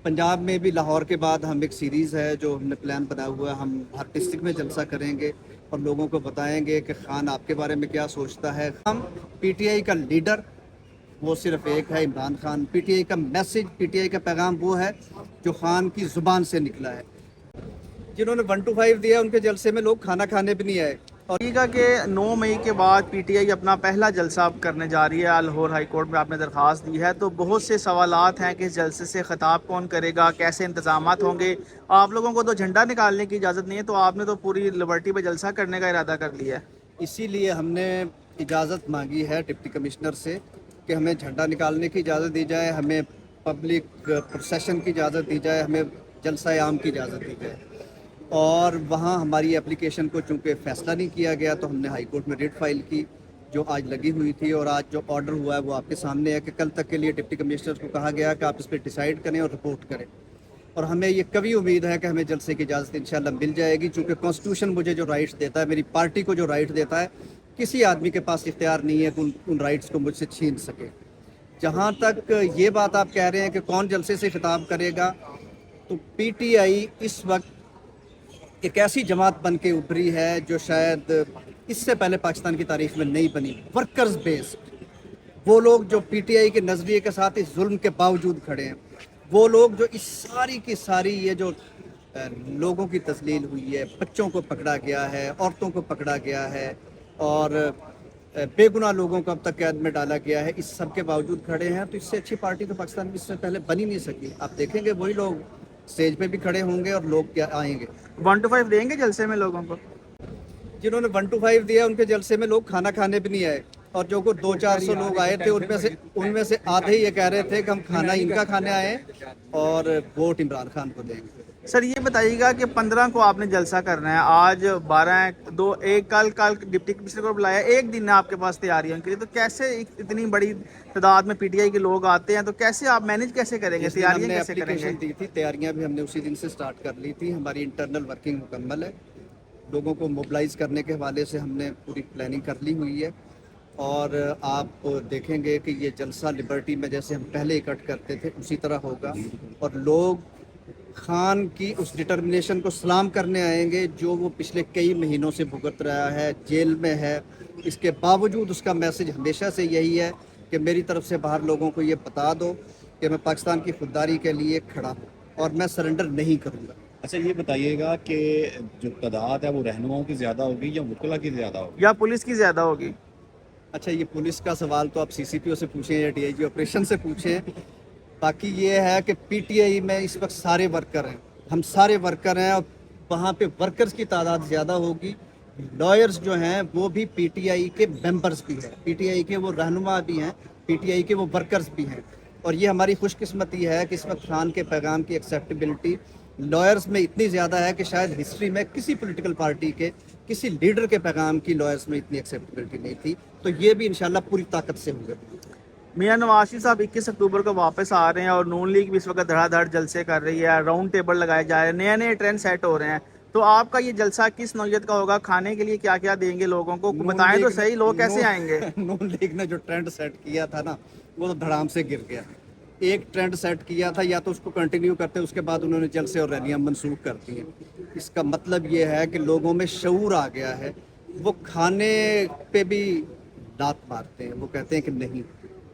पंजाब में भी लाहौर के बाद हम एक सीरीज़ है जो हमने प्लान बनाया हुआ है, हम हर डिस्ट्रिक्ट में जलसा करेंगे और लोगों को बताएंगे कि खान आपके बारे में क्या सोचता है। हम पीटीआई का लीडर वो सिर्फ एक है, इमरान खान। पीटीआई का मैसेज, पीटीआई का पैगाम वो है जो खान की ज़ुबान से निकला है। जिन्होंने 1 to 5 दिया उनके जलसे में लोग खाना खाने भी नहीं आए। और का कि 9 मई के बाद पीटीआई अपना पहला जलसा करने जा रही है। लाहौर हाई कोर्ट में आपने दरख्वास्त दी है, तो बहुत से सवालात हैं कि इस जलसे से खिताब कौन करेगा, कैसे इंतजामात होंगे। आप लोगों को तो झंडा निकालने की इजाज़त नहीं है, तो आपने तो पूरी लिबर्टी पे जलसा करने का इरादा कर लिया है। इसीलिए हमने इजाज़त मांगी है डिप्टी कमिश्नर से कि हमें झंडा निकालने की इजाज़त दी जाए, हमें पब्लिक प्रोसेशन की इजाज़त दी जाए, हमें जलसा आम की इजाज़त दी जाए। और वहाँ हमारी एप्लीकेशन को चूँकि फ़ैसला नहीं किया गया तो हमने हाई कोर्ट में रिट फाइल की, जो आज लगी हुई थी। और आज जो ऑर्डर हुआ है वो आपके सामने है कि कल तक के लिए डिप्टी कमिश्नर को कहा गया कि आप इस पर डिसाइड करें और रिपोर्ट करें। और हमें ये कभी उम्मीद है कि हमें जलसे की इजाज़त इंशाल्लाह मिल जाएगी, चूँकि कॉन्स्टिट्यूशन मुझे जो राइट्स देता है, मेरी पार्टी को जो राइट देता है, किसी आदमी के पास इख्तियार नहीं है कि उन राइट्स को मुझसे छीन सके। जहाँ तक ये बात आप कह रहे हैं कि कौन जलसे से खिताब करेगा, तो पीटीआई इस वक्त एक ऐसी जमात बन के उभरी है जो शायद इससे पहले पाकिस्तान की तारीख में नहीं बनी। वर्कर्स बेस्ड, वो लोग जो पीटीआई के नज़रिए के साथ इस जुल्म के बावजूद खड़े हैं, वो लोग जो इस सारी की सारी ये जो लोगों की तस्लील हुई है, बच्चों को पकड़ा गया है, औरतों को पकड़ा गया है और बेगुनाह लोगों को अब तक कैद में डाला गया है, इस सब के बावजूद खड़े हैं। तो इससे अच्छी पार्टी तो पाकिस्तान में इससे पहले बन ही नहीं सकी। आप देखेंगे वही लोग स्टेज पे भी खड़े होंगे और लोग क्या आएंगे। 1 to 5 देंगे जलसे में लोगों को? जिन्होंने 1 to 5 दिया उनके जलसे में लोग खाना खाने भी नहीं आए। और जो को 200-400 लोग आए थे उनमें से आधे ये कह रहे थे कि हम खाना इनका खाने आए और वोट इमरान खान को देंगे। सर ये बताइएगा कि 15 को आपने जलसा करना है, आज 12 है, 2 एक कल डिप्टी कमिश्नर को बुलाया, एक दिन है आपके पास तैयारियों के लिए, तो कैसे इतनी बड़ी तादाद में पीटीआई के लोग आते हैं, तो कैसे आप मैनेज कैसे करेंगे, तैयारियां कैसे करेंगे? दी थी, तैयारियां भी हमने उसी दिन से स्टार्ट कर ली थी। हमारी इंटरनल वर्किंग मुकम्मल है, लोगों को मोबिलाइज करने के हवाले से हमने पूरी प्लानिंग कर ली हुई है। और आप देखेंगे कि ये जलसा लिबर्टी में जैसे हम पहले इकट्ठ करते थे उसी तरह होगा और लोग खान की उस डिटर्मिनेशन को सलाम करने आएंगे जो वो पिछले कई महीनों से भुगत रहा है, जेल में है। इसके बावजूद उसका मैसेज हमेशा से यही है कि मेरी तरफ से बाहर लोगों को ये बता दो कि मैं पाकिस्तान की खुददारी के लिए खड़ा हूँ और मैं सरेंडर नहीं करूँगा। अच्छा ये बताइएगा कि जो तादाद है वो रहनुमाओं की ज़्यादा होगी या वकला की ज़्यादा होगी या पुलिस की ज़्यादा होगी? अच्छा, ये पुलिस का सवाल तो आप सीसीपीओ से पूछें या डीआईजी ऑपरेशन से पूछें। बाकी ये है कि पीटीआई में इस वक्त सारे वर्कर हैं, हम सारे वर्कर हैं और वहाँ पे वर्कर्स की तादाद ज़्यादा होगी। लॉयर्स जो हैं वो भी पीटीआई के मेंबर्स भी हैं, पीटीआई के वो रहनुमा भी हैं, पीटीआई के वो वर्कर्स भी हैं। और ये हमारी खुशकिस्मती है कि इस वक्त खान के पैगाम की एक्सेप्टेबिलिटी लॉयर्स में इतनी ज़्यादा है कि शायद हिस्ट्री में किसी पॉलिटिकल पार्टी के किसी लीडर के पैगाम की लॉयर्स में इतनी एक्सेप्टेबिलिटी नहीं थी। तो ये भी इंशाल्लाह पूरी ताकत से होंगे। मियां नवाज शरीफ साहब 21 अक्टूबर को वापस आ रहे हैं और नून लीग भी इस वक्त धड़ाधड़ जलसे कर रही है, राउंड टेबल लगाए जा रहे हैं, नए नए ट्रेंड सेट हो रहे हैं। तो आपका ये जलसा किस नौयत का होगा, खाने के लिए क्या क्या देंगे लोगों को, बताएं तो सही, लोग कैसे आएंगे? नून लीग ने जो ट्रेंड सेट किया था ना वो तो धड़ाम से गिर गया। एक ट्रेंड सेट किया था, या तो उसको कंटिन्यू करते उसके बाद उन्होंने जलसे और रैलियां मनसूख कर दी हैं। इसका मतलब ये है कि लोगों में शऊर आ गया है, वो खाने पे भी दांत मारते हैं। वो कहते हैं कि नहीं,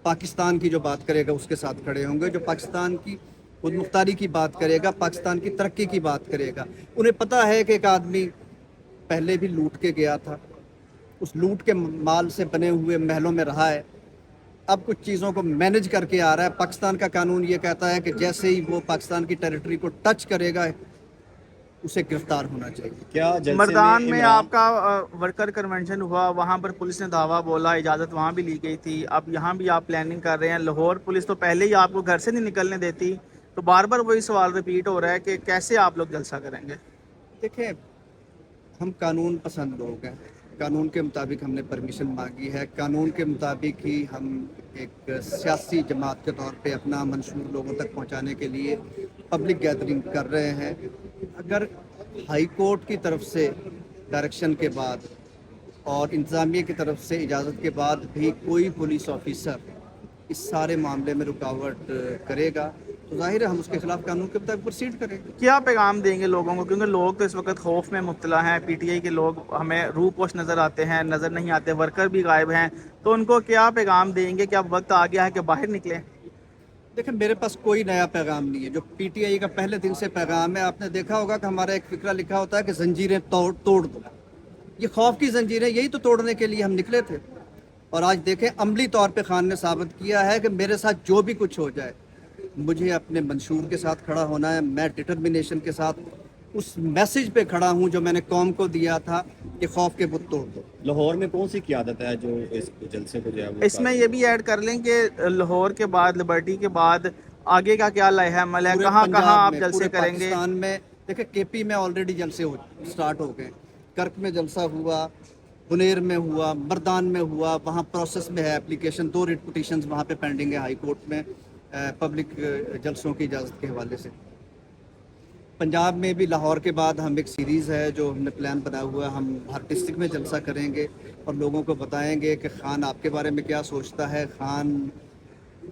पाकिस्तान की जो बात करेगा उसके साथ खड़े होंगे, जो पाकिस्तान की खुद मुख्तारी की बात करेगा, पाकिस्तान की तरक्की की बात करेगा। उन्हें पता है कि एक आदमी पहले भी लूट के गया था, उस लूट के माल से बने हुए महलों में रहा है, अब कुछ चीज़ों को मैनेज करके आ रहा है। पाकिस्तान का कानून ये कहता है कि जैसे ही वो पाकिस्तान की टेरिटरी को टच करेगा उसे गिरफ्तार होना चाहिए। क्या मर्दान में आपका वर्कर कन्वेंशन हुआ, वहाँ पर पुलिस ने दावा बोला, इजाज़त वहाँ भी ली गई थी, अब यहाँ भी आप प्लानिंग कर रहे हैं। लाहौर पुलिस तो पहले ही आपको घर से नहीं निकलने देती, तो बार बार वही सवाल रिपीट हो रहा है कि कैसे आप लोग जलसा करेंगे? देखें, हम कानून पसंद लोग हैं, कानून के मुताबिक हमने परमिशन मांगी है, कानून के मुताबिक ही हम एक सियासी जमात के तौर पे अपना मंशूर लोगों तक पहुंचाने के लिए पब्लिक गैदरिंग कर रहे हैं। अगर हाई कोर्ट की तरफ से डायरेक्शन के बाद और इंतज़ामिया की तरफ से इजाज़त के बाद भी कोई पुलिस ऑफिसर इस सारे मामले में रुकावट करेगा तो जाहिर है हम उसके खिलाफ कानून के मुताबिक प्रोसीड करेंगे। क्या पैगाम देंगे लोगों को, क्योंकि लोग तो इस वक्त खौफ में मुब्तला हैं, पीटीआई के लोग हमें रूपोश नज़र आते हैं, नज़र नहीं आते, वर्कर भी गायब हैं, तो उनको क्या पैगाम देंगे कि अब वक्त आ गया है कि बाहर निकलें? देखिए मेरे पास कोई नया पैगाम नहीं है, जो पीटीआई का पहले दिन से पैगाम है। आपने देखा होगा कि हमारा एक फिक्रा लिखा होता है कि जंजीरें तोड़ दो। ये खौफ की जंजीरें यही तो तोड़ने के लिए हम निकले थे। और आज देखें अमली तौर पे खान ने साबित किया है कि मेरे साथ जो भी कुछ हो जाए, मुझे अपने मंशूर के साथ खड़ा होना है। मैं डिटर्मिनेशन के साथ उस मैसेज पे खड़ा हूँ जो मैंने कौम को दिया था कि खौफ के बुत तोड़ दो। लाहौर में कौन सी क़यादत है जो इस जलसे को जो है वो इसमें ये भी ऐड कर लें कि लाहौर के बाद, लिबर्टी के बाद आगे का क्या लाया अमल है, पूरे कहाँ पंजाब कहाँ आप में, जलसे पूरे करेंगे? पाकिस्तान में देखिए केपी में ऑलरेडी जलसे स्टार्ट हो गए, कर्क में जलसा हुआ, बुनेर में हुआ, मर्दान में हुआ, वहाँ प्रोसेस में है एप्लीकेशन, 2 रिट पिटीशंस वहाँ पे पेंडिंग है हाई कोर्ट में पब्लिक जलसों की इजाज़त के हवाले से। पंजाब में भी लाहौर के बाद हम एक सीरीज़ है जो हमने प्लान बनाया हुआ है, हम हर डिस्ट्रिक्ट में जलसा करेंगे और लोगों को बताएंगे कि खान आपके बारे में क्या सोचता है, खान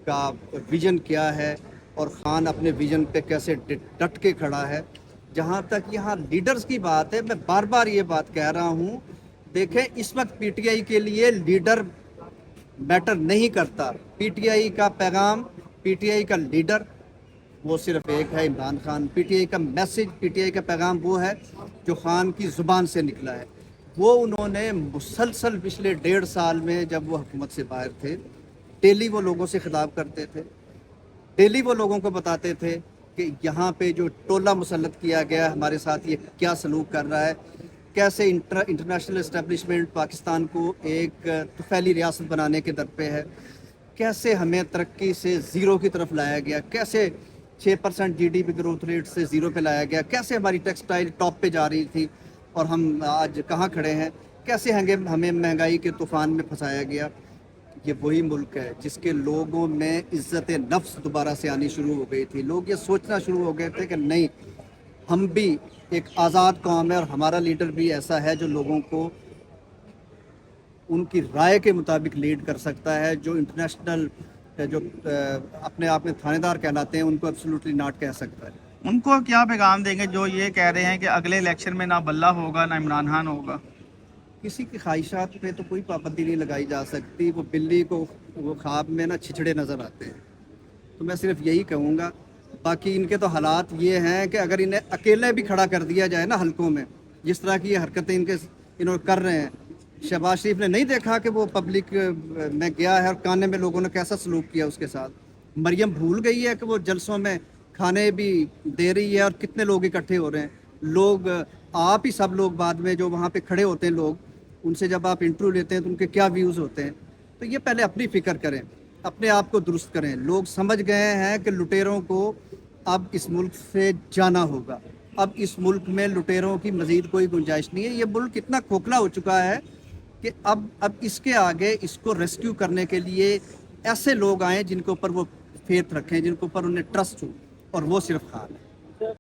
का विज़न क्या है और खान अपने विज़न पे कैसे डट के खड़ा है। जहाँ तक यहाँ लीडर्स की बात है, मैं बार बार ये बात कह रहा हूँ, देखें इस वक्त पीटीआई के लिए लीडर मैटर नहीं करता। पीटीआई का पैगाम, पीटीआई का लीडर वो सिर्फ एक है, इमरान खान। पीटीआई का मैसेज, पीटीआई का पैगाम वो है जो खान की ज़ुबान से निकला है। वो उन्होंने मुसलसल पिछले 1.5 साल में जब वो हुकूमत से बाहर थे, डेली वो लोगों से खिताब करते थे, डेली वो लोगों को बताते थे कि यहाँ पे जो टोला मुसल्लत किया गया हमारे साथ, ये क्या सलूक कर रहा है, कैसे इंटरनेशनल इस्टेब्लिशमेंट पाकिस्तान को एक तुफैली रियासत बनाने के दर पे है, कैसे हमें तरक्की से ज़ीरो की तरफ लाया गया, कैसे 6% जीडीपी ग्रोथ रेट से ज़ीरो पे लाया गया, कैसे हमारी टेक्सटाइल टॉप पे जा रही थी और हम आज कहाँ खड़े हैं, कैसे हमें महंगाई के तूफ़ान में फंसाया गया। ये वही मुल्क है जिसके लोगों में इज़्ज़त नफ्स दोबारा से आनी शुरू हो गई थी। लोग ये सोचना शुरू हो गए थे कि नहीं, हम भी एक आज़ाद कौम है और हमारा लीडर भी ऐसा है जो लोगों को उनकी राय के मुताबिक लीड कर सकता है, जो इंटरनेशनल जो अपने आप में थानेदार कहलाते हैं उनको एब्सोल्युटली नॉट कह सकता है। उनको क्या पैगाम देंगे जो ये कह रहे हैं कि अगले इलेक्शन में ना बल्ला होगा ना इमरान खान होगा? किसी की ख्वाहिशात पे तो कोई पाबंदी नहीं लगाई जा सकती। वो बिल्ली को वो ख्वाब में ना छिछड़े नज़र आते हैं, तो मैं सिर्फ यही कहूँगा। बाकी इनके तो हालात ये हैं कि अगर इन्हें अकेले भी खड़ा कर दिया जाए ना हलकों में, जिस तरह की ये हरकतें इन्होंने कर रहे हैं। शहबाज शरीफ ने नहीं देखा कि वो पब्लिक में गया है और काने में लोगों ने कैसा सलूक किया उसके साथ। मरियम भूल गई है कि वो जलसों में खाने भी दे रही है और कितने लोग इकट्ठे हो रहे हैं। लोग आप ही सब लोग बाद में जो वहाँ पे खड़े होते हैं लोग, उनसे जब आप इंटरव्यू लेते हैं तो उनके क्या व्यूज़ होते हैं। तो ये पहले अपनी फ़िक्र करें, अपने आप को दुरुस्त करें। लोग समझ गए हैं कि लुटेरों को अब इस मुल्क से जाना होगा। अब इस मुल्क में लुटेरों की मज़ीद कोई गुंजाइश नहीं है। ये मुल्क इतना खोखला हो चुका है कि अब इसके आगे इसको रेस्क्यू करने के लिए ऐसे लोग आएँ जिनके ऊपर वो फेथ रखें, जिनके ऊपर उन्हें ट्रस्ट हो, और वो सिर्फ खान है।